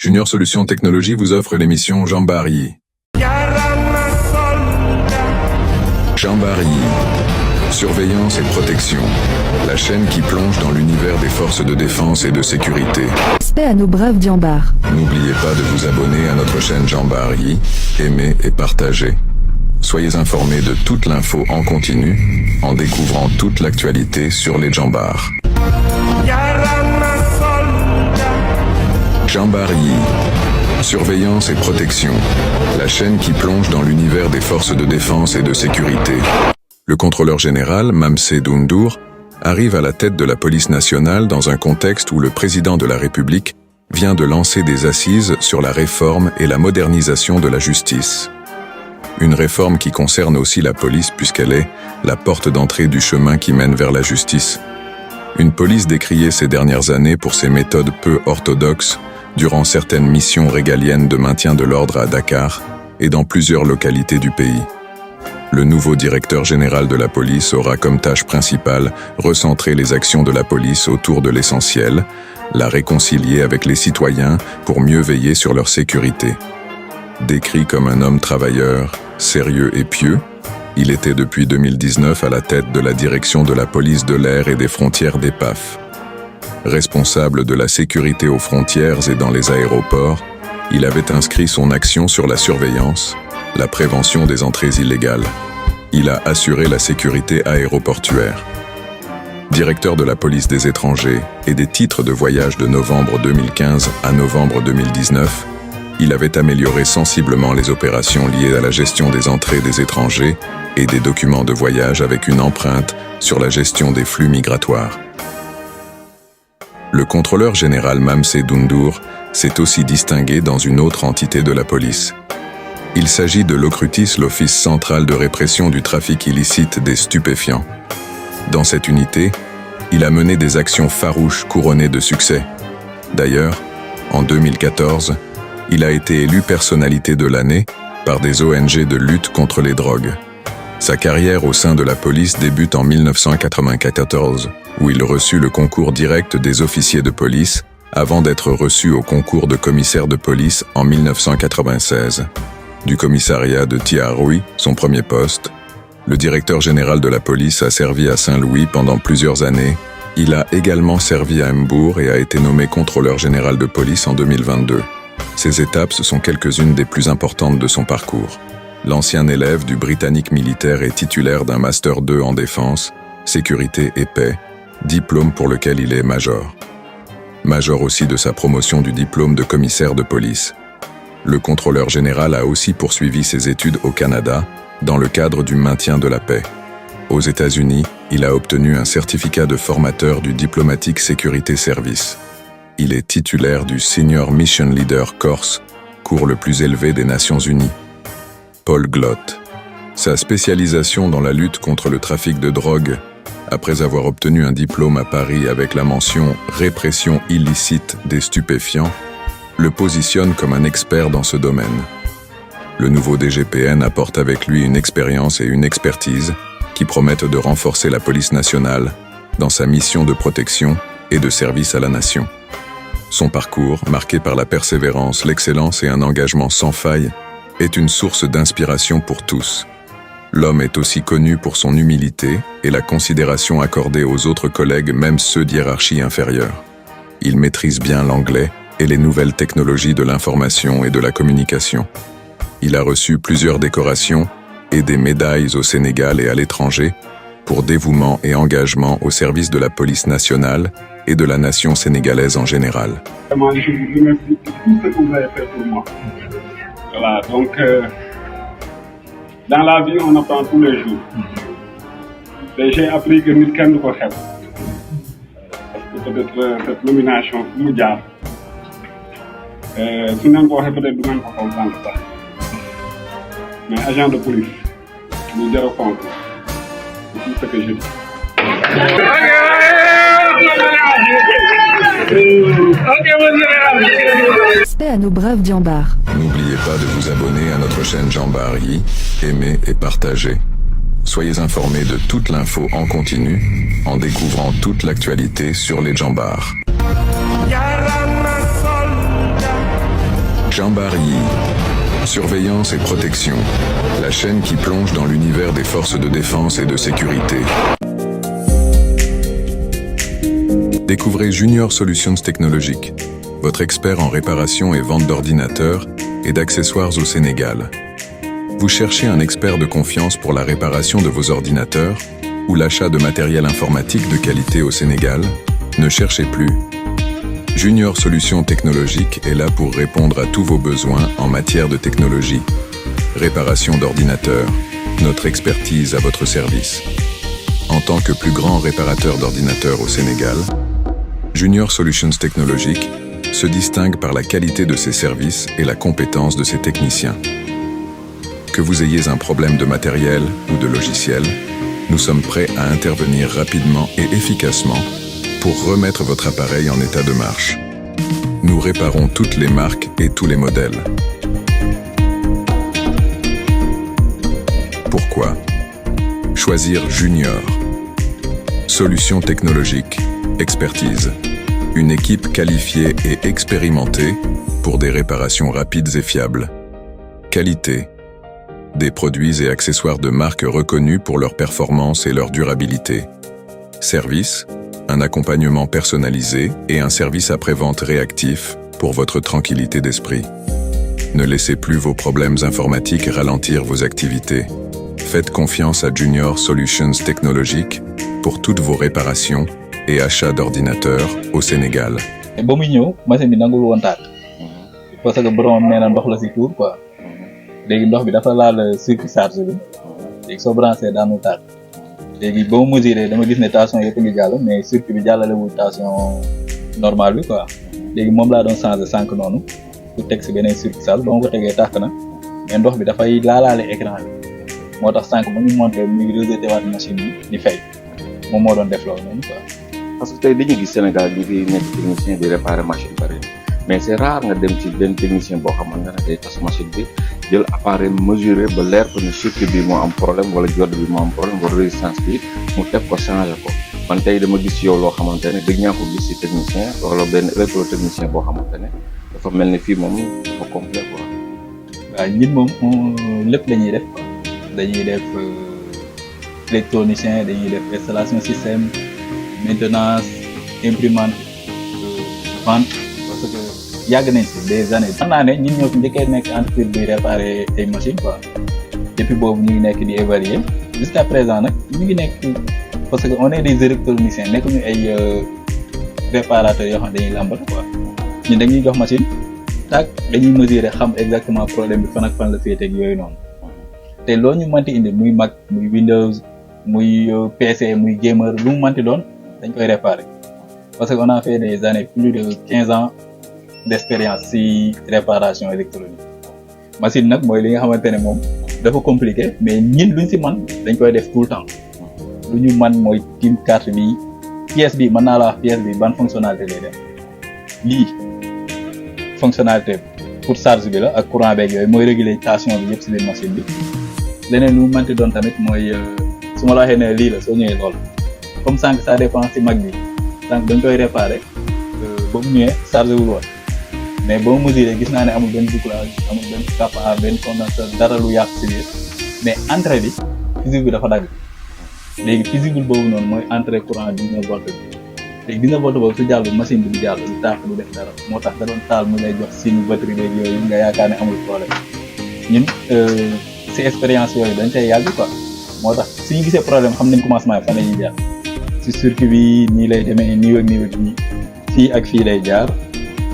Junior Solutions Technologies vous offre l'émission Jambari. Jambari, surveillance et protection. La chaîne qui plonge dans l'univers des forces de défense et de sécurité. Respect à nos braves Diambars. N'oubliez pas de vous abonner à notre chaîne Jambari, aimez et partagez. Soyez informés de toute l'info en continu, en découvrant toute l'actualité sur les Jambars. Jambari, surveillance et protection. La chaîne qui plonge dans l'univers des forces de défense et de sécurité. Le contrôleur général, Mamsé Doundour, arrive à la tête de la police nationale dans un contexte où le président de la République vient de lancer des assises sur la réforme et la modernisation de la justice. Une réforme qui concerne aussi la police puisqu'elle est la porte d'entrée du chemin qui mène vers la justice. Une police décriée ces dernières années pour ses méthodes peu orthodoxes durant certaines missions régaliennes de maintien de l'ordre à Dakar et dans plusieurs localités du pays. Le nouveau directeur général de la police aura comme tâche principale recentrer les actions de la police autour de l'essentiel, la réconcilier avec les citoyens pour mieux veiller sur leur sécurité. Décrit comme un homme travailleur, sérieux et pieux, il était depuis 2019 à la tête de la direction de la police de l'air et des frontières d'EPAF. Responsable de la sécurité aux frontières et dans les aéroports, il avait inscrit son action sur la surveillance, la prévention des entrées illégales. Il a assuré la sécurité aéroportuaire. Directeur de la police des étrangers et des titres de voyage de novembre 2015 à novembre 2019, il avait amélioré sensiblement les opérations liées à la gestion des entrées des étrangers et des documents de voyage avec une empreinte sur la gestion des flux migratoires. Le contrôleur général Mamsé Doundour s'est aussi distingué dans une autre entité de la police. Il s'agit de l'OCRUTIS, l'Office central de répression du trafic illicite des stupéfiants. Dans cette unité, il a mené des actions farouches couronnées de succès. D'ailleurs, en 2014, il a été élu personnalité de l'année par des ONG de lutte contre les drogues. Sa carrière au sein de la police débute en 1994, où il reçut le concours direct des officiers de police avant d'être reçu au concours de commissaire de police en 1996. Du commissariat de Tiaroui, son premier poste, le directeur général de la police a servi à Saint-Louis pendant plusieurs années. Il a également servi à Mbour et a été nommé contrôleur général de police en 2022. Ces étapes sont quelques-unes des plus importantes de son parcours. L'ancien élève du Britannique militaire est titulaire d'un Master 2 en défense, sécurité et paix, diplôme pour lequel il est major. Major aussi de sa promotion du diplôme de commissaire de police. Le contrôleur général a aussi poursuivi ses études au Canada, dans le cadre du maintien de la paix. Aux États-Unis, il a obtenu un certificat de formateur du Diplomatic Security Service. Il est titulaire du Senior Mission Leader Course, cours le plus élevé des Nations Unies. Paul Glott. Sa spécialisation dans la lutte contre le trafic de drogue, après avoir obtenu un diplôme à Paris avec la mention « Répression illicite des stupéfiants », le positionne comme un expert dans ce domaine. Le nouveau DGPN apporte avec lui une expérience et une expertise qui promettent de renforcer la police nationale dans sa mission de protection et de service à la nation. Son parcours, marqué par la persévérance, l'excellence et un engagement sans faille, est une source d'inspiration pour tous. L'homme est aussi connu pour son humilité et la considération accordée aux autres collègues, même ceux d'hiérarchie inférieure. Il maîtrise bien l'anglais et les nouvelles technologies de l'information et de la communication. Il a reçu plusieurs décorations et des médailles au Sénégal et à l'étranger pour dévouement et engagement au service de la police nationale et de la nation sénégalaise en général. Je vous remercie pour tout ce que vous avez fait pour moi. Voilà, donc dans la vie, on apprend tous les jours. Et j'ai appris que nit kenn du ko xeeb. Parce que peut-être cette nomination fu mu jaar su ngeen ko waxee peut-être du ngeen ko comprendre sax mais agent de police ñu jar a fonk c'est tout ce que je dis. Respect à nos braves Diambars. N'oubliez pas de vous abonner à notre chaîne Jambari, aimez et partagez. Soyez informés de toute l'info en continu, en découvrant toute l'actualité sur les Jambars. Jambar Yi. Surveillance et protection. La chaîne qui plonge dans l'univers des forces de défense et de sécurité. Découvrez Junior Solutions Technologiques, votre expert en réparation et vente d'ordinateurs et d'accessoires au Sénégal. Vous cherchez un expert de confiance pour la réparation de vos ordinateurs ou l'achat de matériel informatique de qualité au Sénégal? Ne cherchez plus. Junior Solutions Technologiques est là pour répondre à tous vos besoins en matière de technologie. Réparation d'ordinateurs, notre expertise à votre service. En tant que plus grand réparateur d'ordinateurs au Sénégal, Junior Solutions Technologiques se distingue par la qualité de ses services et la compétence de ses techniciens. Que vous ayez un problème de matériel ou de logiciel, nous sommes prêts à intervenir rapidement et efficacement pour remettre votre appareil en état de marche. Nous réparons toutes les marques et tous les modèles. Pourquoi choisir Junior? Solutions technologiques, expertise. Une équipe qualifiée et expérimentée pour des réparations rapides et fiables. Qualité. Des produits et accessoires de marque reconnus pour leur performance et leur durabilité. Service. Un accompagnement personnalisé et un service après-vente réactif pour votre tranquillité d'esprit. Ne laissez plus vos problèmes informatiques ralentir vos activités. Faites confiance à Junior Solutions Technologiques pour toutes vos réparations et achats d'ordinateurs au Sénégal. ba muy ñëw machine bi nangul woon tàkk parce que borom nee na ndox la si tuur quoi léegi ndox bi dafa laal circuit charge bi léegi soo branché daanu tàkk léegi ba mu mesuré dama gis ne tension yëpp ngi jàll mais circuit bi jàllalewul tension normale bi quoi léegi moom laa doon changé sànq noonu pour teg si beneen circuit charge ba ma ko tegee tàkk na mais ndox bi dafay laalaale écran bi moo tax sànq ba ñu monté muy rejeté waat machine bi di fay moom moo doon def loolu noonu quoi. parce que tey dañuy gis Sénégal ñu fi nekk technicien di réparer machine bari mais c'est rare nga dem ci benn technicien boo xamante ne day tas machine bi jël appareil mesuré ba leer ko ne circuit bi moo am problème wala jodd bi moo am problème wala résistance bi mu teg ko changé ko man tey dama gis yow loo xamante ne dëgg ñaa ko gis ci technicien wala benn électrotechnicien boo xamante ne dafa mel ni fii moom dafa complet quoi. waaw ñun moom lépp la ñuy def dañuy def électronicien dañuy def installation système maintenance imprimante vente parce que yàgg nañ ci des années. xam naa ne ñun ñoo fi njëkkee nekk entreprise buy réparer ay machines quoi depuis boobu ñu ngi nekk di évaluer jusqu'à présent nag ñu ngi nekk parce que on est des électroniciens nekk ñu ay réparateurs yoo xam ne dañuy làmbatu quoi ñun dañuy jox machine tak dañuy mesurer xam exactement problème bi fan ak fan la féetee ak yooyu noonu te loo ñu mënti indi muy Mac muy Windows muy PC muy gamer lu mu mënti doon dañ koy réparer parce que on a fait des années plus de 15 ans d'expérience ci réparation électronique machine nag mooy li nga xamante ne moom dafa compliqué mais ñun luñ ci man dañ koy def tout le temps lu ñu man mooy tim carte bi pièce bi mën naa la wax pièce bi ban fonctionnalité lay def lii fonctionnalité pour charge bi la ak courant beeg yooyu mooy réguler tension bi yëpp ci biir machine bi leneen lu mu mënti doon tamit mooy su ma la waxee ne lii la soo ñëwee lool comme sànq ça dépend ci mag bi sànq dañ koy réparer ba mu ñëwee chargé wul woon mais ba mu mesuré gis naa ne amul benn bouclage amul benn capa benn condensateur dara lu yàq ci biir mais entrée bi fusible bi dafa dagg léegi fusible boobu noonu mooy entrée courant 19 volts bi léegi 19 volts boobu su jàll machine bi du jàll du tàkk du def dara moo tax da doon taal mu lay jox signe batterie beeg yooyu nga yaakaar ne amul problème ñun ci expérience yooyu dañ cay yàgg quoi moo tax suñu gisee problème xam nañ commencement yi fan la ñuy jaar ci circuit bi nii lay demee nii ak nii ak nii fii ak fii lay jaar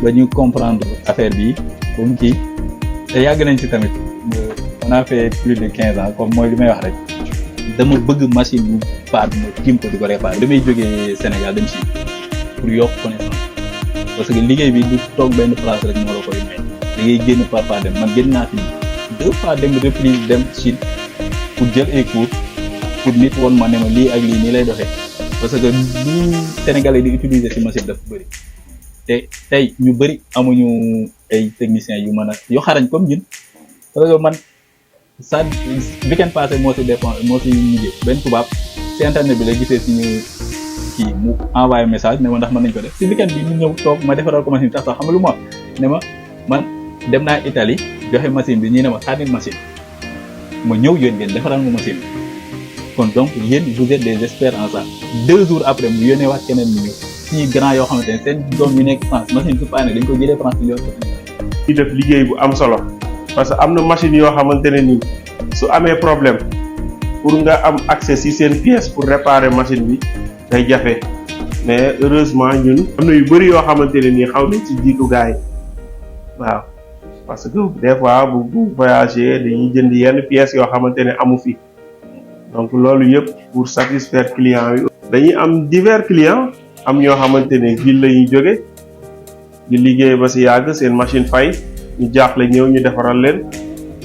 ba ñu comprendre affaire bi ba mu kii te yàgg nañ ci tamit on a fait plus de 15 ans comme mooy li may wax rek dama bëgg machine bu faat ma tiim ko di ko réparer damay jógee Sénégal dem ci pour yokk connaissance parce que liggéey bi du toog benn place rek moo la koy may da ngay génn parfois dem man génn naa fi 2 fois dem reprise dem Chine pour jël ay cours pour nit woon ma ne ma lii ak lii nii lay doxee parce que lu Sénégalais di utiliser ci machine dafa bëri te tey ñu bëri amuñu ay techniciens yu mën a yu xarañ comme ñun parce que man ça week-end passé moo si mujjee benn tubaab ci internet bi la gisee suñu kii mu envoyé message ne ma ndax mën nañ ko def ci week-end bi ñu ñëw toog ma defaral ko machine sax xam nga lu ma wax ne ma man dem naa Italie joxe machine bi ñii ne ma sànnil machine ma ñëw yéen ngeen defaral ma machine kon donc yéen vous êtes des experts en ça 2 jours après mu yónnee waat keneen mu ñëw ci grand yoo xamante ne seen doom yu nekk France machine su paane dañ ko jëlee France bi di def liggéey bu am solo parce que am na machine yoo xamante ne nii su amee problème pour nga am accès ci seen pièce pour réparer machine bi day jafe mais heureusement ñun am na yu bëri yoo xamante ne nii xaw nañ ci jiitu gars yi waaw parce que des fois bu voyager dañuy jënd yenn pièces yoo xamante ne amu fi donc loolu yëpp pour satisfaire clients yi. dañuy am divers clients am ñoo xamante ne ville la ñuy jóge di liggéey ba ci yàgg seen machine fay ñu jaaxle ñëw ñu defaral leen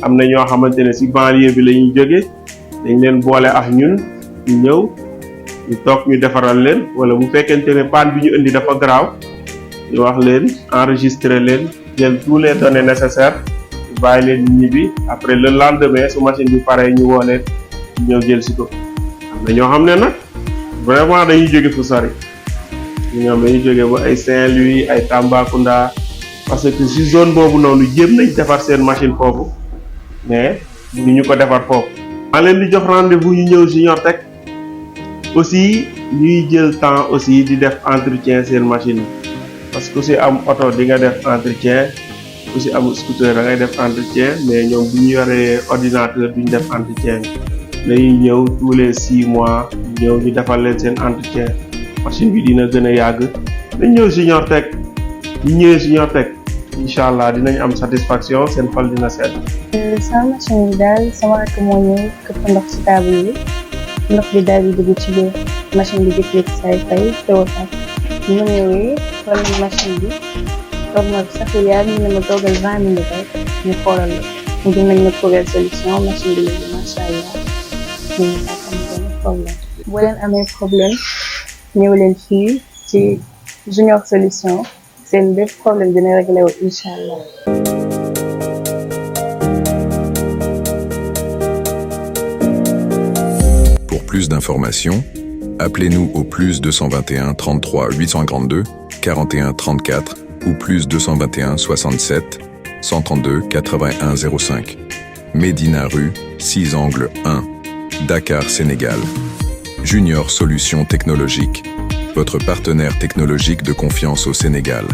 am na ñoo xamante ne ci banlieue bi la ñuy jóge dañ leen boole ak ñun ñu ñëw ñu toog ñu defaral leen wala bu fekkente ne panne bi ñu indi dafa garaaw ñu wax leen enregistrer leen jël tous les données nécessaires bàyyi leen ñibbi après le lendemain su machine bi paree ñu woo leen ñëw jël ci ko am na ñoo xam ne nag vraiment dañuy jóge fu sori ñoom dañuy jóge ba ay Saint-Louis ay Tambacounda parce que ci zone boobu noonu jéem nañ defar seen machine foofu mais ni ñu ko defar foofu. maa leen di jox rendez-vous ñu ñëw Junior Tech aussi ñuy jël temps aussi di def entretien seen machine yi parce que aussi am oto di nga def entretien aussi am scooter da ngay def entretien mais ñoom bu ñu yoree ordinateur duñ def entretien dañuy ñëw tous les 6 mois ñëw ñu defal leen seen entretien machine bi dina gën a yàgg dañ ñëw Junior Tech ñu ñëwee Junior Tech incha allah dinañ am satisfaction seen xol dina sedd. sama machine bi daal sama rakk moo ñëw këpp ndox ci table bi ndox bi daal di dugg ci biir machine bi jékki-jékki saay fay teewul ak ñu ñëwee xool nañ machine bi toog na sax yaa ñu ne ma toogal 20 minutes rek ñu xoolal la ñu dinañ ma trouver solution machine bi léegi macha allah ñu ngi am benn problème. boo leen amee problème ñëw leen fii ci Junior Solution seen bépp problème dina réglé wu incha allah. Pour plus d'informations, appelez-nous au plus 221 33 842 41 34 ou plus 221 67 132 81 05. Médina rue 6 angle 1, Dakar, Sénégal. Junior Solutions Technologiques, votre partenaire technologique de confiance au Sénégal.